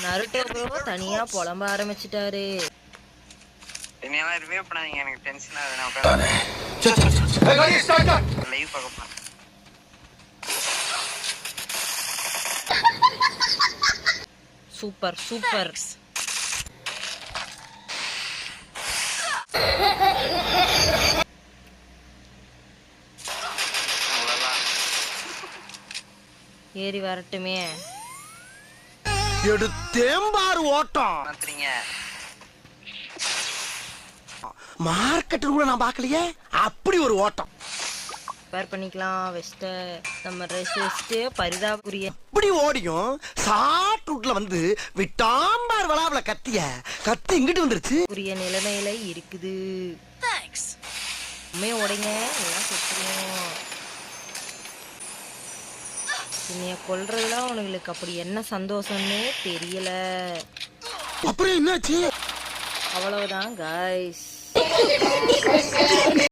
Naruto bro தனியா புலம்ப ஆரம்பிச்சிட்டாரு. என்னையெல்லாம் ரிவ்யூ பண்ணாதீங்க, எனக்கு டென்ஷன் ஆகுது. நான் உட்காந்து லைவ் பார்க்க போறேன். Super super. ஏறி வரட்டுமே. எடுத்தேம்பாரு ஓட்டம். மார்க்கெட் கூட நான் பார்க்கலையே, அப்படி ஒரு ஓட்டம். பேர் பண்ணிக்கலாம். வெஸ்ட நம்ம ட்ரெஸ் வெஸ்ட்டு பரிதாபுரிய இப்படி ஓடியும் ஷார்ட் ரூட்ல வந்து விட்டாம்பார் வளாவல கத்தி இங்கிட்டு வந்துருச்சு. புரிய நிலைமையில இருக்குது. உடங்க எல்லாம் சுத்துறோம். என்னைய கொல்றதுலாம் உனங்களுக்கு அப்படி என்ன சந்தோஷம்னே தெரியல. அப்புறம் என்னாச்சு? அவ்வளவுதான் கைஸ்.